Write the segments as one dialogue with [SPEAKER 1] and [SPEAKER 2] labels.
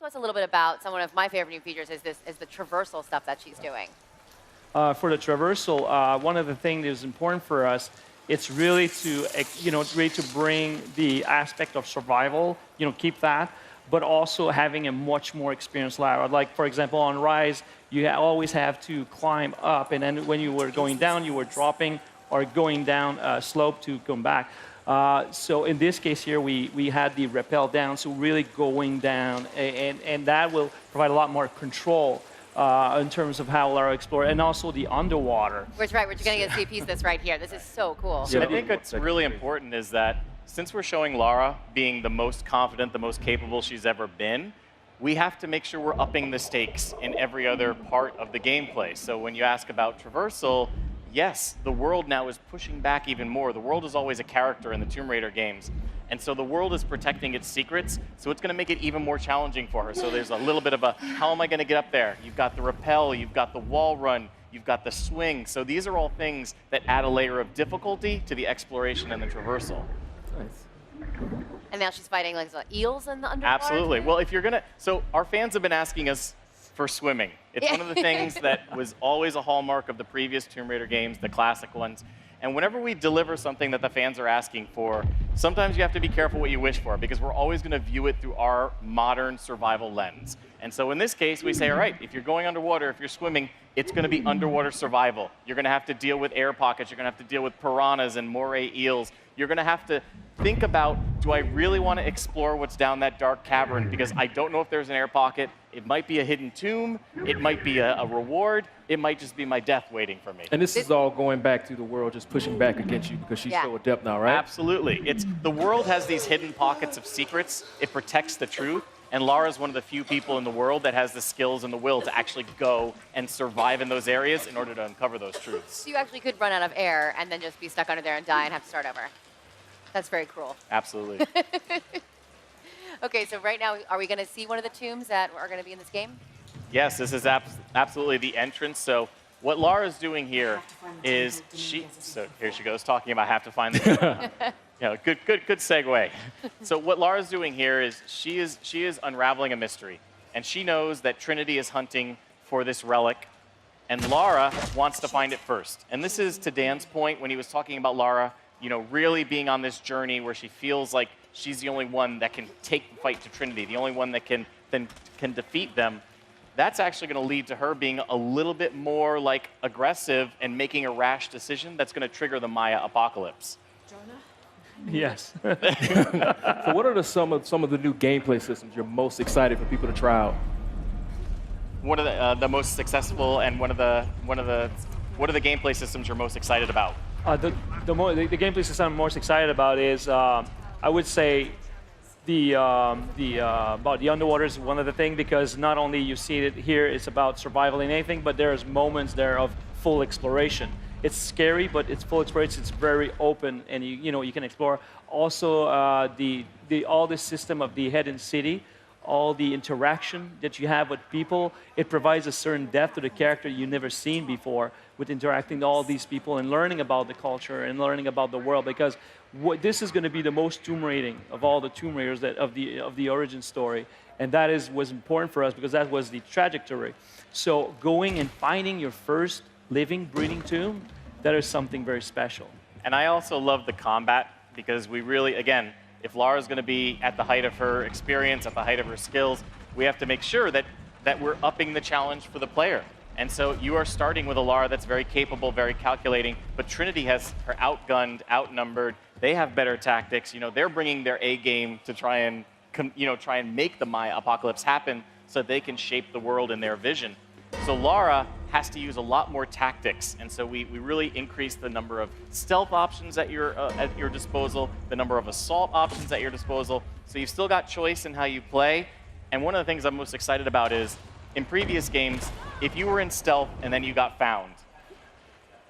[SPEAKER 1] to us a little bit about one of my favorite new features is the traversal stuff that she's doing.
[SPEAKER 2] For the traversal, one of the things that is important for us, it's really to, really to bring the aspect of survival, keep that, but also having a much more experienced ladder. Like, for example, on Rise, you always have to climb up, and then when you were going down, you were dropping or going down a slope to come back. So in this case here, we had the rappel down, so really going down, and that will provide a lot more control in terms of how Lara explored, and also the underwater.
[SPEAKER 1] Which, right, we're going to get to see a piece of this right here. This is so cool.
[SPEAKER 3] I think what's really important is that since we're showing Lara being the most confident, the most capable she's ever been, we have to make sure we're upping the stakes in every other part of the gameplay. So when you ask about traversal, yes, the world now is pushing back even more. The world is always a character in the Tomb Raider games. And so the world is protecting its secrets, so it's going to make it even more challenging for her. So there's a little bit of a, how am I going to get up there? You've got the rappel, you've got the wall run, you've got the swing. So these are all things that add a layer of difficulty to the exploration and the traversal.
[SPEAKER 4] Nice.
[SPEAKER 1] And now she's fighting like eels in the underwater?
[SPEAKER 3] Absolutely. Well, if you're going to, so our fans have been asking us for swimming. It's one of the things that was always a hallmark of the previous Tomb Raider games, the classic ones. And whenever we deliver something that the fans are asking for, sometimes you have to be careful what you wish for, because we're always going to view it through our modern survival lens. And so in this case, we say, all right, if you're going underwater, if you're swimming, it's going to be underwater survival. You're going to have to deal with air pockets. You're going to have to deal with piranhas and moray eels. You're going to have to think about, do I really want to explore what's down that dark cavern? Because I don't know if there's an air pocket. It might be a hidden tomb. It might be a reward. It might just be my death waiting for me.
[SPEAKER 4] And this is all going back to the world just pushing back against you because she's so adept now, right?
[SPEAKER 3] Absolutely. The world has these hidden pockets of secrets. It protects the truth. And Lara's one of the few people in the world that has the skills and the will to actually go and survive in those areas in order to uncover those truths.
[SPEAKER 1] So you actually could run out of air and then just be stuck under there and die and have to start over. That's very cruel.
[SPEAKER 3] Absolutely.
[SPEAKER 1] Okay, so right now, are we going to see one of the tombs that are going to be in this game? Yes,
[SPEAKER 3] this is absolutely the entrance. So what Lara's doing here is so here she goes talking about have to find the tomb. Good segue. So what Lara's doing here is she is unraveling a mystery, and she knows that Trinity is hunting for this relic, and Lara wants to find it first. And this is to Dan's point when he was talking about Lara, really being on this journey where she feels like she's the only one that can take the fight to Trinity, the only one that can defeat them. That's actually going to lead to her being a little bit more aggressive and making a rash decision that's going to trigger the Maya apocalypse.
[SPEAKER 2] Yes.
[SPEAKER 4] So what are some of the new gameplay systems you're most excited for people to try out?
[SPEAKER 3] What are the most successful, and what are the gameplay systems you're most excited about?
[SPEAKER 2] The gameplay system I'm most excited about is, I would say, about the underwater is one of the things, because not only you see it here, it's about survival and anything, but there's moments there of full exploration. It's scary, but it's full exploration. It's very open, and you can explore. Also, all the system of the hidden city, all the interaction that you have with people, it provides a certain depth to the character you've never seen before with interacting with all these people and learning about the culture and learning about the world, because this is going to be the most Tomb Raiding of all the Tomb Raiders of the origin story, and that was important for us because that was the trajectory. So going and finding your first living, breathing tomb, that is something very special.
[SPEAKER 3] And I also love the combat, because we really, again, if Lara's going to be at the height of her experience, at the height of her skills, we have to make sure that we're upping the challenge for the player. And so you are starting with a Lara that's very capable, very calculating, but Trinity has her outgunned, outnumbered. They have better tactics. They're bringing their A game to try and make the Maya apocalypse happen so they can shape the world in their vision. So Lara has to use a lot more tactics, and so we really increase the number of stealth options at your disposal, the number of assault options at your disposal. So you've still got choice in how you play. And one of the things I'm most excited about is, in previous games, if you were in stealth and then you got found,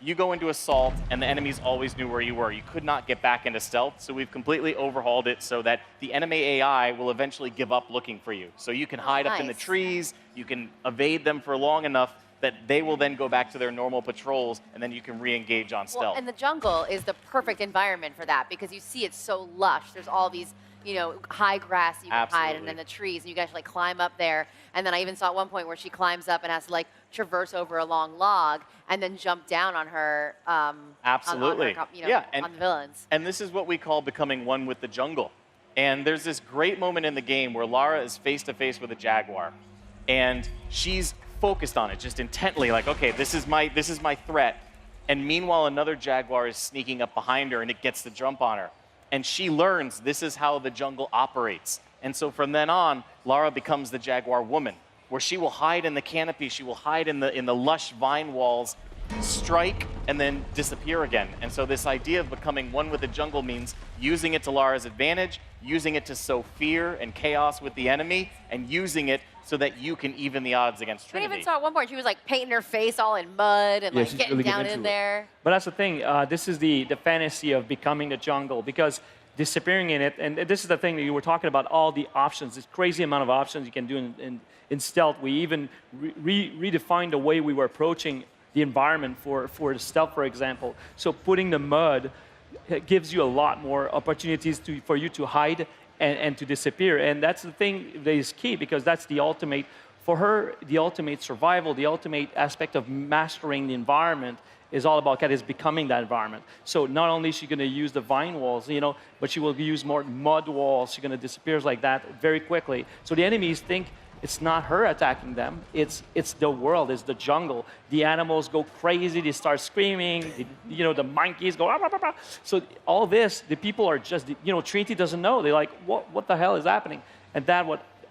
[SPEAKER 3] you go into assault and the enemies always knew where you were. You could not get back into stealth, so we've completely overhauled it so that the enemy AI will eventually give up looking for you. So you can hide up in the trees, you can evade them for long enough that they will then go back to their normal patrols, and then you can re-engage on stealth.
[SPEAKER 1] Well, and the jungle is the perfect environment for that, because you see it's so lush. There's all these high grass you can hide, and
[SPEAKER 3] Absolutely.
[SPEAKER 1] then the trees, and you guys like climb up there. And then I even saw at one point where she climbs up and has to like traverse over a long log and then jump down on her.
[SPEAKER 3] Absolutely.
[SPEAKER 1] On her,
[SPEAKER 3] Yeah,
[SPEAKER 1] on the villains.
[SPEAKER 3] And this is what we call becoming one with the jungle. And there's this great moment in the game where Lara is face to face with a jaguar, and she's focused on it just intently, like, okay, this is my threat. And meanwhile, another jaguar is sneaking up behind her, and it gets the jump on her. And she learns this is how the jungle operates. And so from then on, Lara becomes the jaguar woman, where she will hide in the canopy, she will hide in the lush vine walls, strike, and then disappear again. And so this idea of becoming one with the jungle means using it to Lara's advantage, using it to sow fear and chaos with the enemy, and using it so that you can even the odds against
[SPEAKER 1] We
[SPEAKER 3] Trinity.
[SPEAKER 1] even saw at one point she was like painting her face all in mud and
[SPEAKER 4] Yeah,
[SPEAKER 1] like
[SPEAKER 4] she's
[SPEAKER 1] getting
[SPEAKER 4] really getting
[SPEAKER 1] down
[SPEAKER 4] into
[SPEAKER 1] in
[SPEAKER 4] it.
[SPEAKER 1] there.
[SPEAKER 2] But that's the thing. This is the fantasy of becoming the jungle, because disappearing in it, and this is the thing that you were talking about, all the options, this crazy amount of options you can do in stealth. We even redefined the way we were approaching the environment for the stealth, for example. So putting the mud gives you a lot more opportunities for you to hide and to disappear. And that's the thing that is key, because that's the ultimate, for her, the ultimate survival, the ultimate aspect of mastering the environment is all about is becoming that environment. So not only is she going to use the vine walls, but she will use more mud walls. She's going to disappear like that very quickly. So the enemies think it's not her attacking them. It's the world. It's the jungle. The animals go crazy. They start screaming. The monkeys go. Ah, ah, ah, ah. So all this, the people are just. Trinity doesn't know. They're like, what the hell is happening? And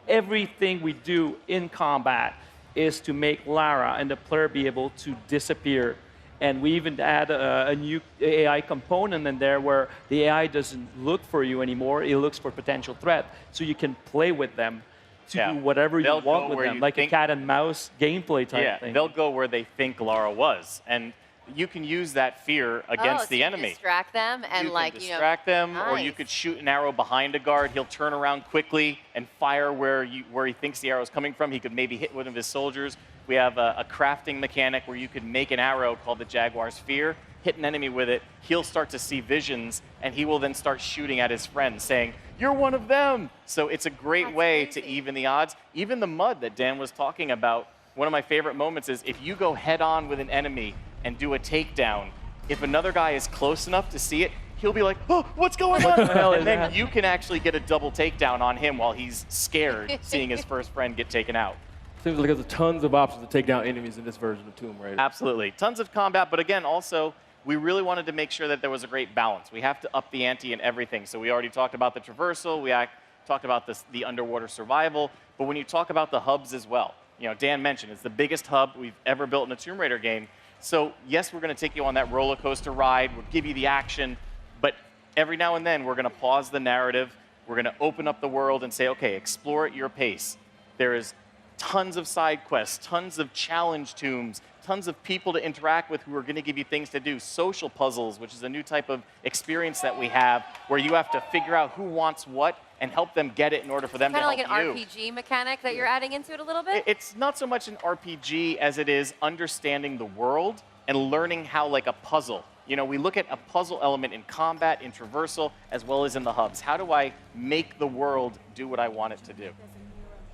[SPEAKER 2] everything we do in combat is to make Lara and the player be able to disappear. And we even add a new AI component in there where the AI doesn't look for you anymore. It looks for potential threat. So you can play with them to do whatever you
[SPEAKER 3] They'll
[SPEAKER 2] want
[SPEAKER 3] go
[SPEAKER 2] with
[SPEAKER 3] where
[SPEAKER 2] them,
[SPEAKER 3] you
[SPEAKER 2] like a
[SPEAKER 3] think-
[SPEAKER 2] cat and mouse gameplay type thing.
[SPEAKER 3] They'll go where they think Lara was. And you can use that fear against
[SPEAKER 1] so
[SPEAKER 3] the
[SPEAKER 1] you
[SPEAKER 3] enemy.
[SPEAKER 1] distract them and
[SPEAKER 3] You
[SPEAKER 1] like
[SPEAKER 3] can distract them, or you
[SPEAKER 1] nice.
[SPEAKER 3] could shoot an arrow behind a guard. He'll turn around quickly and fire where he thinks the arrow is coming from. He could maybe hit one of his soldiers. We have a crafting mechanic where you could make an arrow called the Jaguar's Fear, hit an enemy with it. He'll start to see visions, and he will then start shooting at his friends, saying, "You're one of them." So it's a great
[SPEAKER 1] That's
[SPEAKER 3] way
[SPEAKER 1] crazy.
[SPEAKER 3] to even the odds. Even the mud that Dan was talking about, one of my favorite moments is if you go head on with an enemy and do a takedown, if another guy is close enough to see it, he'll be like, "Oh, what's going on?"
[SPEAKER 2] hell is
[SPEAKER 3] And then
[SPEAKER 2] that?
[SPEAKER 3] you can actually get a double takedown on him while he's scared, seeing his first friend get taken out.
[SPEAKER 4] Seems like there's tons of options to take down enemies in this version of Tomb Raider.
[SPEAKER 3] Absolutely. Tons of combat, but again, also, we really wanted to make sure that there was a great balance. We have to up the ante in everything. So we already talked about the traversal, talked about the underwater survival, but when you talk about the hubs as well, Dan mentioned it's the biggest hub we've ever built in a Tomb Raider game. So yes, we're going to take you on that roller coaster ride, we'll give you the action, but every now and then we're going to pause the narrative, we're going to open up the world and say, okay, explore at your pace. There is tons of side quests, tons of challenge tombs, tons of people to interact with who are going to give you things to do, social puzzles, which is a new type of experience that we have, where you have to figure out who wants what and help them get it in order for them to
[SPEAKER 1] Kind of
[SPEAKER 3] help
[SPEAKER 1] like
[SPEAKER 3] you.
[SPEAKER 1] an RPG mechanic that you're adding into it a little bit.
[SPEAKER 3] It's not so much an RPG as it is understanding the world and learning how, like a puzzle. We look at a puzzle element in combat, in traversal, as well as in the hubs. How do I make the world do what I want it to do?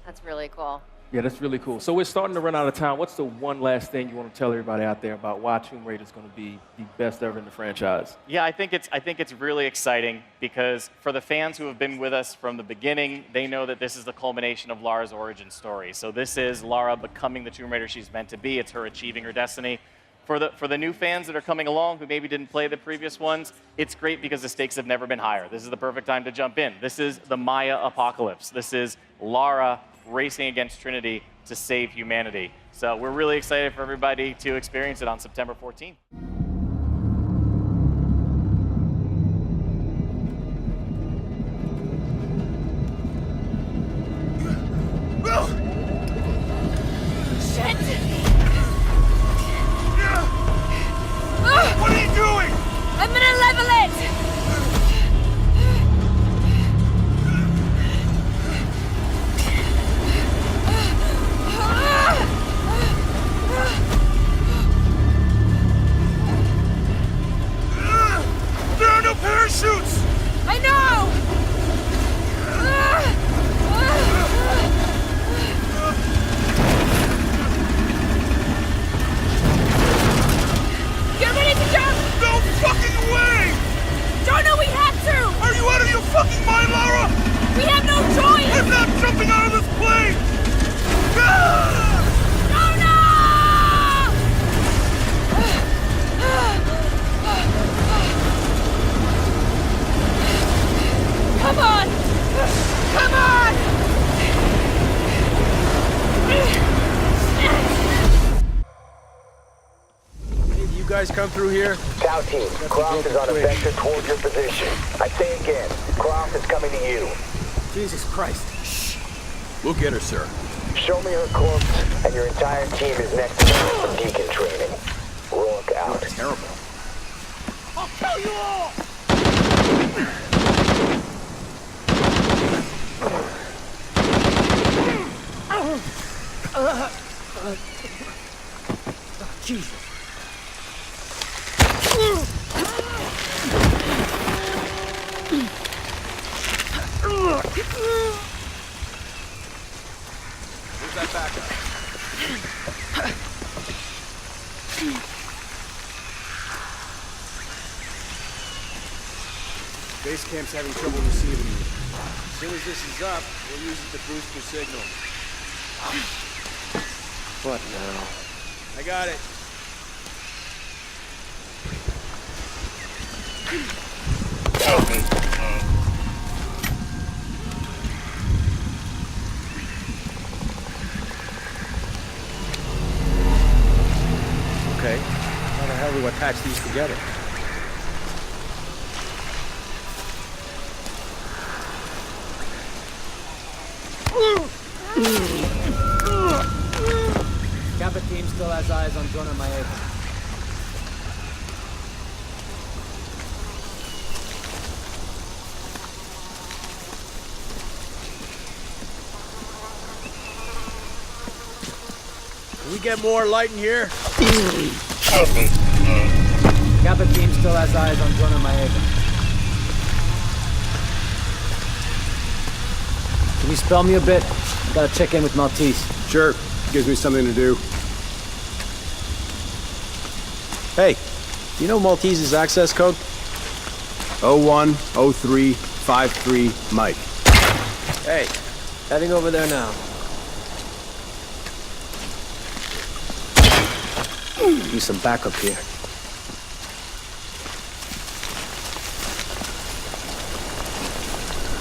[SPEAKER 1] That's really cool.
[SPEAKER 4] Yeah, that's really cool. So we're starting to run out of time. What's the one last thing you want to tell everybody out there about why Tomb Raider is going to be the best ever in the franchise?
[SPEAKER 3] Yeah, I think it's really exciting because for the fans who have been with us from the beginning, they know that this is the culmination of Lara's origin story. So this is Lara becoming the Tomb Raider she's meant to be. It's her achieving her destiny. For the new fans that are coming along who maybe didn't play the previous ones, it's great because the stakes have never been higher. This is the perfect time to jump in. This is the Maya apocalypse. This is Lara racing against Trinity to save humanity. So we're really excited for everybody to experience it on September 14th.
[SPEAKER 5] What are you doing?
[SPEAKER 6] I'm gonna level it!
[SPEAKER 5] guys come through here?
[SPEAKER 7] Tau team, Croft is on a vector toward your position. I say again, Croft is coming to you.
[SPEAKER 5] Jesus Christ. Shh. We'll get her, sir.
[SPEAKER 7] Show me her corpse, and your entire team is next to her for deacon training. Rourke out.
[SPEAKER 5] Terrible. I'll kill you all! Jesus. Where's that backup? Base camp's having trouble receiving you. As soon as this is up, we'll use it to boost your signal.
[SPEAKER 4] What now?
[SPEAKER 5] I got it.
[SPEAKER 4] Okay. How the hell do we attach these together?
[SPEAKER 8] Kappa team still has eyes on Jonah Maeva.
[SPEAKER 5] Can we get more light in here?
[SPEAKER 8] Kappa team still has eyes on Jonah Maeva. Can you spell me a bit? Gotta check in with Maltese.
[SPEAKER 5] Sure. Gives me something to do. Hey, you know Maltese's access code? 010353 Mike.
[SPEAKER 8] Hey, heading over there now. Need some backup here.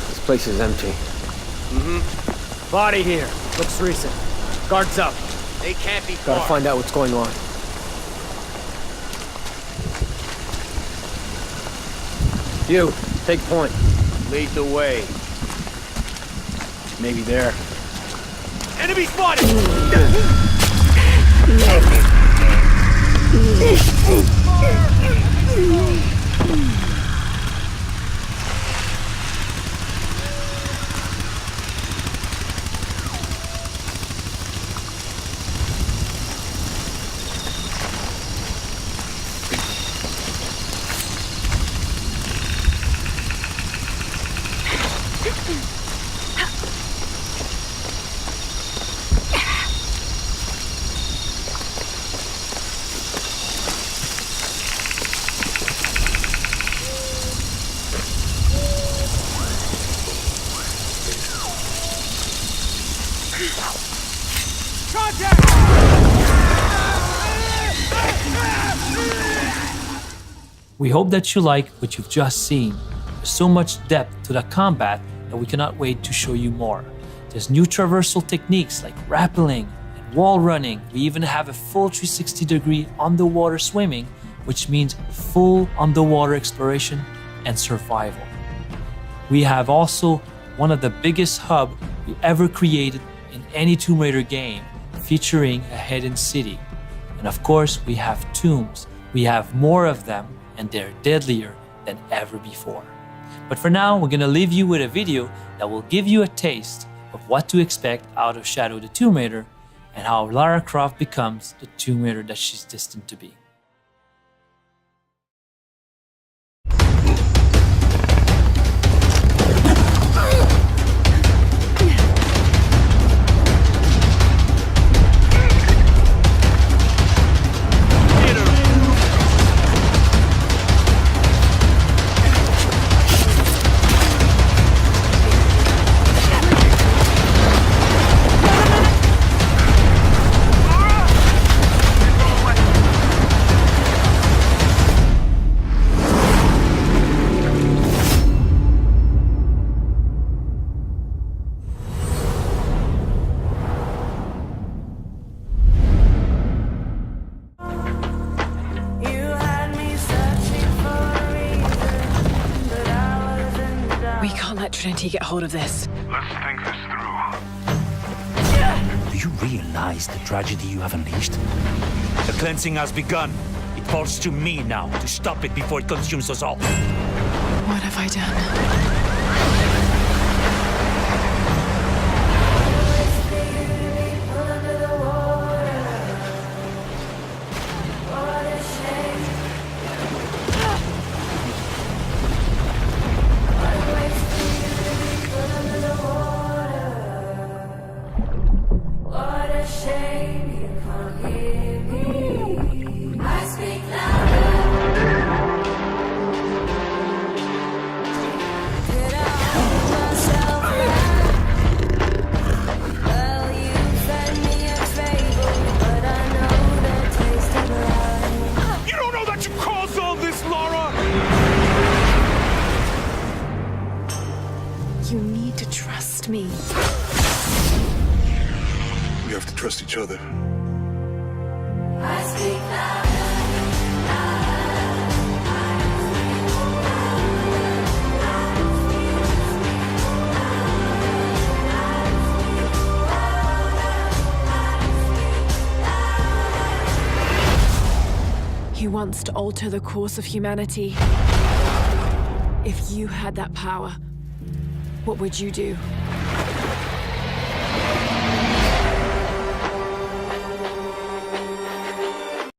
[SPEAKER 8] This place is empty. Body here. Looks recent. Guards up.
[SPEAKER 5] They can't be
[SPEAKER 8] Gotta
[SPEAKER 5] far.
[SPEAKER 8] find out what's going on. You, take point.
[SPEAKER 5] Lead the way.
[SPEAKER 8] Maybe there.
[SPEAKER 5] Enemy spotted!
[SPEAKER 9] We hope that you like what you've just seen. There's so much depth to the combat that we cannot wait to show you more. There's new traversal techniques like rappelling and wall running. We even have a full 360-degree underwater swimming, which means full underwater exploration and survival. We have also one of the biggest hubs we ever created in any Tomb Raider game, featuring a hidden city. And of course, we have tombs. We have more of them, and they're deadlier than ever before. But for now, we're gonna leave you with a video that will give you a taste of what to expect out of Shadow the Tomb Raider and how Lara Croft becomes the Tomb Raider that she's destined to be.
[SPEAKER 6] couldn't he get hold of this?
[SPEAKER 10] Let's think this through.
[SPEAKER 11] Do you realize the tragedy you have unleashed? The cleansing has begun. It falls to me now to stop it before it consumes us all.
[SPEAKER 6] What have I done? You need to trust me.
[SPEAKER 10] We have to trust each other.
[SPEAKER 6] He wants to alter the course of humanity. If you had that power, what would you do?